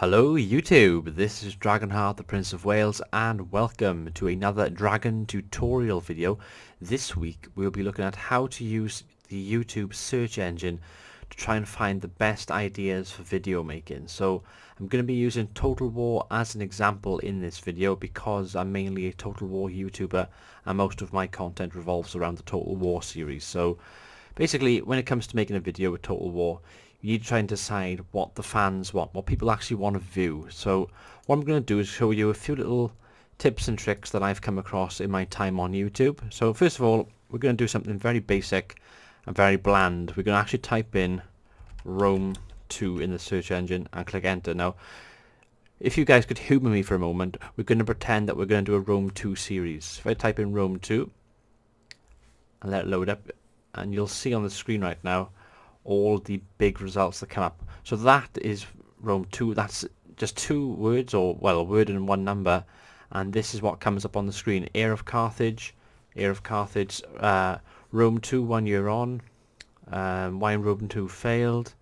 Hello YouTube, this is Dragonheart, the Prince of Wales, and welcome to another Dragon tutorial video. This week we'll be looking at how to use the YouTube search engine to try and find the best ideas for video making. So I'm going to be using Total War as an example in this video because I'm mainly a Total War YouTuber and most of my content revolves around the Total War series. So basically, when it comes to making a video with Total War, you need to try and decide what the fans want, what people actually want to view. So what I'm going to do is show you a few little tips and tricks that I've come across in my time on YouTube. So first of all, we're going to do something very basic and very bland. We're going to actually type in Rome 2 in the search engine and click enter. Now, if you guys could humour me for a moment, we're going to pretend that we're going to do a Rome 2 series. If I type in Rome 2 and let it load up, and you'll see on the screen right now all the big results that come up. So that is Rome 2. That's just two words, or well, a word and one number, and this is what comes up on the screen. Heir of Carthage, Rome 2 1 year on, why Rome 2 failed,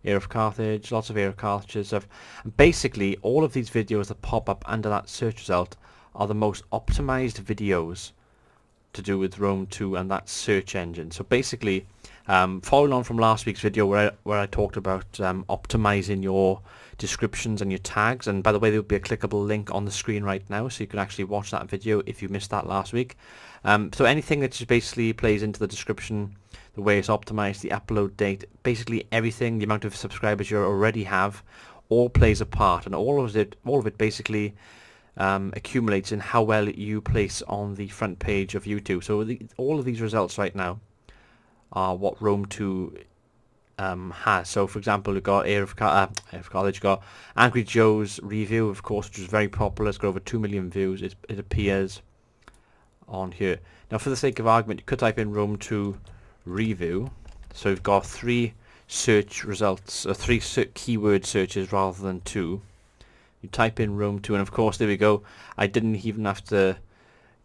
Heir of Carthage, lots of Heir of Carthage stuff. And basically all of these videos that pop up under that search result are the most optimized videos to do with Rome 2 and that search engine. So basically, following on from last week's video where I talked about optimizing your descriptions and your tags, and by the way, there will be a clickable link on the screen right now so you can actually watch that video if you missed that last week. So anything that just basically plays into the description, the way it's optimized, the upload date, basically everything, the amount of subscribers you already have, all plays a part, and all of it basically accumulates in how well you place on the front page of YouTube. So all of these results right now are what Rome 2 has. So for example, we've got Heir of Carthage, you've got Angry Joe's review, of course, which is very popular. It's got over 2 million views. It appears on here. Now for the sake of argument, you could type in Rome 2 review. So we've got three search results, three keyword searches rather than two. You type in Rome 2 and of course there we go. I didn't even have to,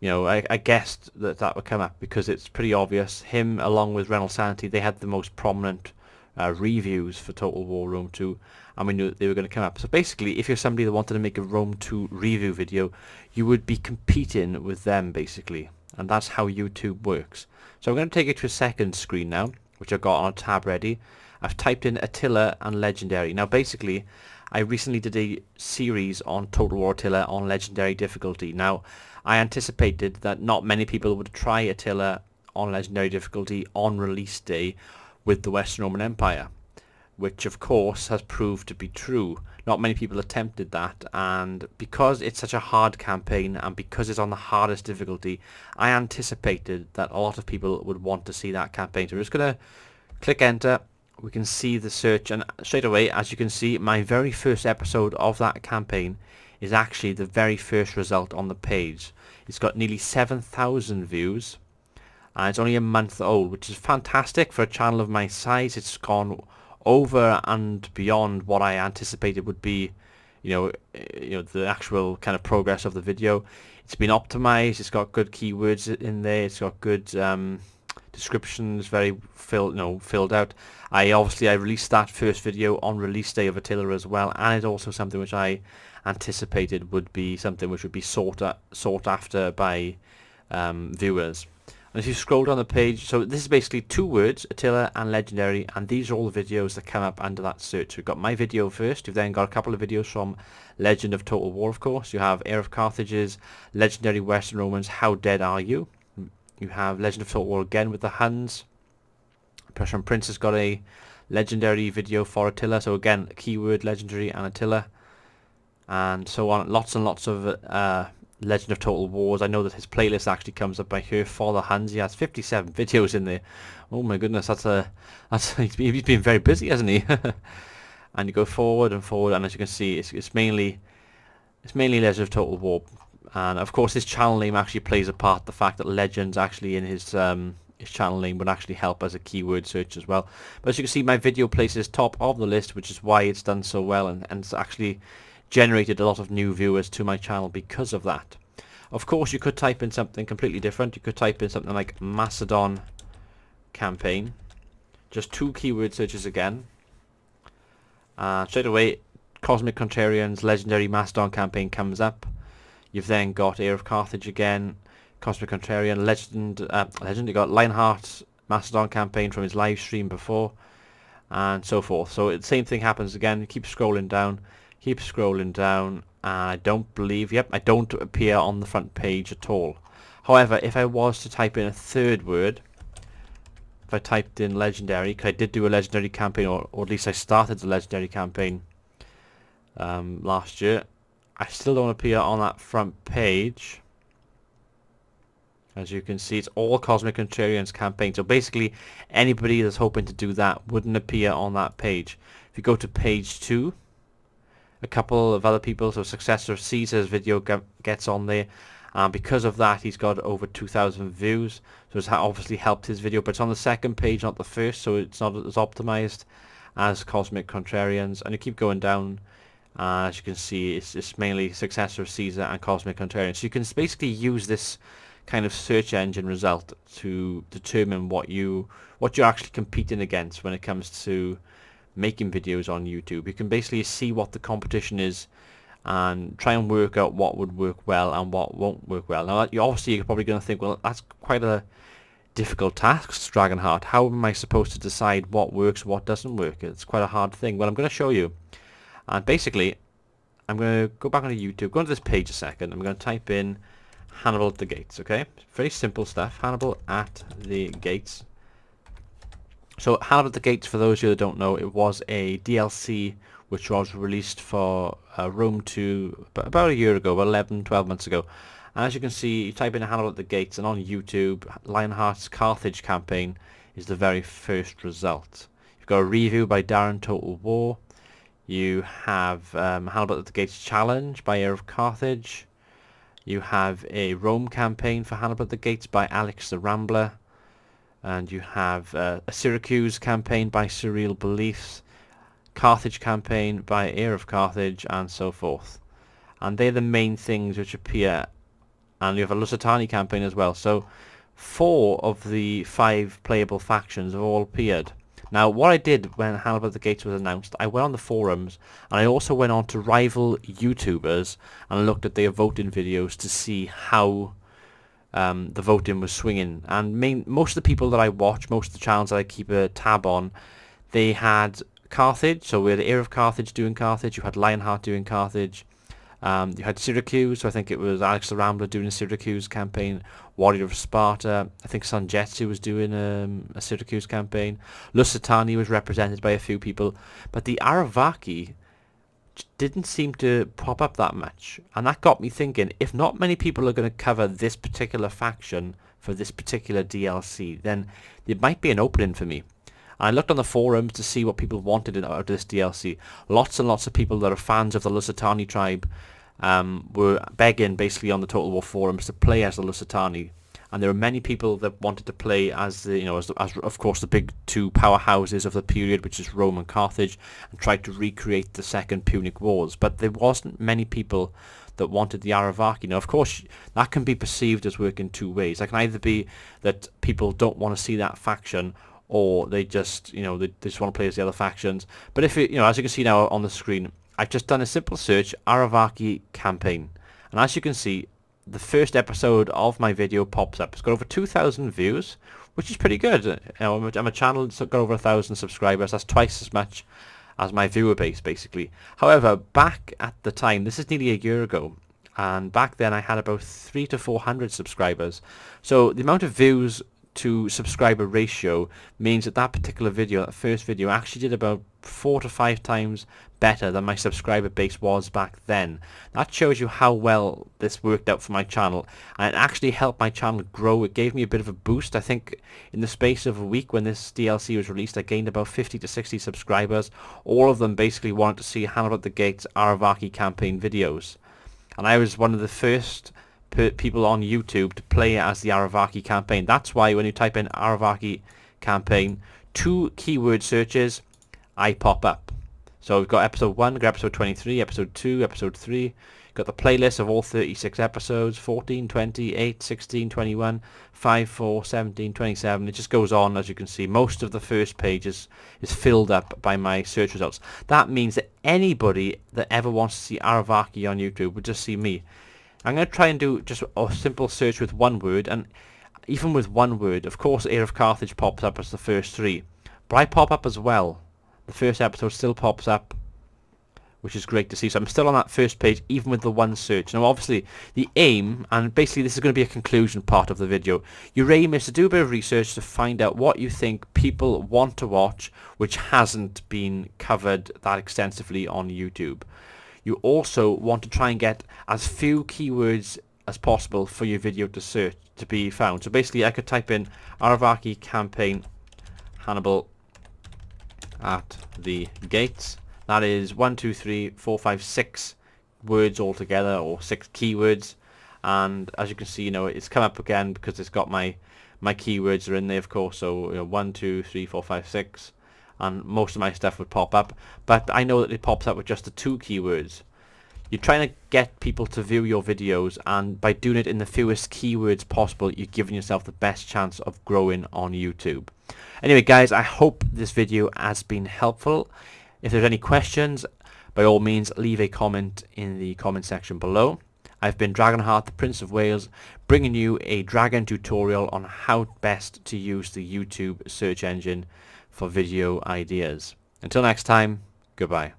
I guessed that would come up because it's pretty obvious. Him along with Reynolds Sanity, they had the most prominent reviews for Total War Rome 2, and we knew that they were going to come up. So basically, if you're somebody that wanted to make a Rome 2 review video, you would be competing with them basically, and that's how YouTube works. So I'm going to take you to a second screen now, which I've got on a tab ready. I've typed in Attila and Legendary. Now basically, I recently did a series on Total War Attila on Legendary difficulty. Now, I anticipated that not many people would try Attila on Legendary difficulty on release day with the Western Roman Empire, which of course has proved to be true. Not many people attempted that, and because it's such a hard campaign and because it's on the hardest difficulty, I anticipated that a lot of people would want to see that campaign. So we're just going to click enter. We can see the search, and straight away, as you can see, my very first episode of that campaign is actually the very first result on the page. It's got nearly 7,000 views, and it's only a month old, which is fantastic for a channel of my size. It's gone over and beyond what I anticipated would be, the actual kind of progress of the video. It's been optimized. It's got good keywords in there. It's got good descriptions, very filled out. I released that first video on release day of Attila as well, and it's also something which I anticipated would be something which would be sought after by viewers. And if you scroll down the page, so this is basically two words, Attila and Legendary, and these are all the videos that come up under that search. We've got my video first. You've then got a couple of videos from Legend of Total War, of course. You have Heir of Carthage's Legendary Western Romans, How Dead Are You? You have Legend of Total War again with the Huns. Prussian Prince has got a legendary video for Attila, so again, keyword Legendary and Attila, and so on. Lots and lots of Legend of Total Wars. I know that his playlist actually comes up by here for the Huns. He has 57 videos in there. Oh my goodness, he's been very busy, hasn't he? And you go forward and forward, and as you can see, it's mainly Legend of Total War. And of course his channel name actually plays a part. The fact that Legends actually in his channel name would actually help as a keyword search as well. But as you can see, my video places top of the list, which is why it's done so well, and it's actually generated a lot of new viewers to my channel because of that. Of course, you could type in something completely different. You could type in something like Macedon campaign. Just two keyword searches again. Straight away Cosmic Contrarian's Legendary Mastodon campaign comes up. You've then got Heir of Carthage again, Cosmic Contrarian, Legend. You got Lionheart Mastodon campaign from his live stream before, and so forth. So the same thing happens again. Keep scrolling down, and I don't believe, I don't appear on the front page at all. However, if I was to type in a third word, if I typed in legendary, because I did do a legendary campaign, or at least I started the legendary campaign last year, I still don't appear on that front page. As you can see, it's all Cosmic Contrarian's campaign. So basically, anybody that's hoping to do that wouldn't appear on that page. If you go to page 2, a couple of other people, so Successor of Caesar's video gets on there. Because of that, he's got over 2,000 views. So it's obviously helped his video, but it's on the second page, not the first, so it's not as optimized as Cosmic Contrarians. And you keep going down. As you can see, it's mainly Successor of Caesar and Cosmic Contrarian. So you can basically use this kind of search engine result to determine what you're actually competing against when it comes to making videos on YouTube. You can basically see what the competition is and try and work out what would work well and what won't work well. Now, you're probably going to think, well, that's quite a difficult task, Dragonheart. How am I supposed to decide what works, what doesn't work? It's quite a hard thing. Well, I'm going to show you. And basically, I'm going to go back onto YouTube, go into this page a second. I'm going to type in Hannibal at the Gates, okay? Very simple stuff. Hannibal at the Gates. So Hannibal at the Gates, for those of you that don't know, it was a DLC which was released for Rome 2 about a year ago, about 11, 12 months ago. And as you can see, you type in Hannibal at the Gates, and on YouTube, Lionheart's Carthage campaign is the very first result. You've got a review by Darren Total War. You have Hannibal at the Gates Challenge by Heir of Carthage. You have a Rome campaign for Hannibal at the Gates by Alex the Rambler. And you have a Syracuse campaign by Surreal Beliefs, Carthage campaign by Heir of Carthage, and so forth. And they're the main things which appear. And you have a Lusitani campaign as well. So 4 of the 5 playable factions have all appeared. Now, what I did when Hannibal at the Gates was announced, I went on the forums, and I also went on to rival YouTubers and looked at their voting videos to see how the voting was swinging. And most of the people that I watch, most of the channels that I keep a tab on, they had Carthage. So we had Heir of Carthage doing Carthage. You had Lionheart doing Carthage. You had Syracuse. So I think it was Alex the Rambler doing a Syracuse campaign. Warrior of Sparta. I think Sanjetsu was doing a Syracuse campaign. Lusitani was represented by a few people. But the Aravaki didn't seem to pop up that much. And that got me thinking, if not many people are going to cover this particular faction for this particular DLC, then there might be an opening for me. I looked on the forums to see what people wanted out of this DLC. Lots and lots of people that are fans of the Lusitani tribe were begging basically on the Total War forums to play as the Lusitani. And there were many people that wanted to play as the, as of course the big 2 powerhouses of the period, which is Rome and Carthage, and tried to recreate the Second Punic Wars. But there wasn't many people that wanted the Aravaki. Now, of course, that can be perceived as working 2 ways. That can either be that people don't want to see that faction, or they just, they just want to play as the other factions. But if it, as you can see now on the screen, I've just done a simple search, Aravaki campaign. And as you can see, the first episode of my video pops up. It's got over 2,000 views, which is pretty good. I'm a channel that's got over 1,000 subscribers. That's twice as much as my viewer base, basically. However, back at the time, this is nearly a year ago, and back then I had about 300 to 400 subscribers. So the amount of views to subscriber ratio means that particular video, that first video, actually did about 4 to 5 times better than my subscriber base was back then. That shows you how well this worked out for my channel, and it actually helped my channel grow. It gave me a bit of a boost. I think in the space of a week when this DLC was released, I gained about 50 to 60 subscribers. All of them basically wanted to see Hannibal at the Gates Aravaki campaign videos, and I was one of the first people on YouTube to play as the Aravaki campaign. That's why when you type in Aravaki campaign, 2 keyword searches, I pop up. So we've got episode 1, got episode 23, episode 2, episode 3. Got the playlist of all 36 episodes, 14, 20, 8, 16, 21, 5, 4, 17, 27. It just goes on, as you can see. Most of the first page is filled up by my search results. That means that anybody that ever wants to see Aravaki on YouTube would just see me. I'm going to try and do just a simple search with one word, and even with one word, of course, Heir of Carthage pops up as the first 3. But I pop up as well. The first episode still pops up, which is great to see. So I'm still on that first page, even with the one search. Now, obviously, the aim, and basically this is going to be a conclusion part of the video, your aim is to do a bit of research to find out what you think people want to watch, which hasn't been covered that extensively on YouTube. You also want to try and get as few keywords as possible for your video to search, to be found. So basically, I could type in Aravaki campaign Hannibal at the gates. That is 1, 2, 3, 4, 5, 6 words altogether, or 6 keywords. And as you can see, it's come up again because it's got my keywords are in there, of course. So 1, 2, 3, 4, 5, 6, and most of my stuff would pop up. But I know that it pops up with just the 2 keywords. You're trying to get people to view your videos, and by doing it in the fewest keywords possible, you're giving yourself the best chance of growing on YouTube. Anyway, guys, I hope this video has been helpful. If there's any questions, by all means, leave a comment in the comment section below. I've been Dragonheart, the Prince of Wales, bringing you a dragon tutorial on how best to use the YouTube search engine for video ideas. Until next time, goodbye.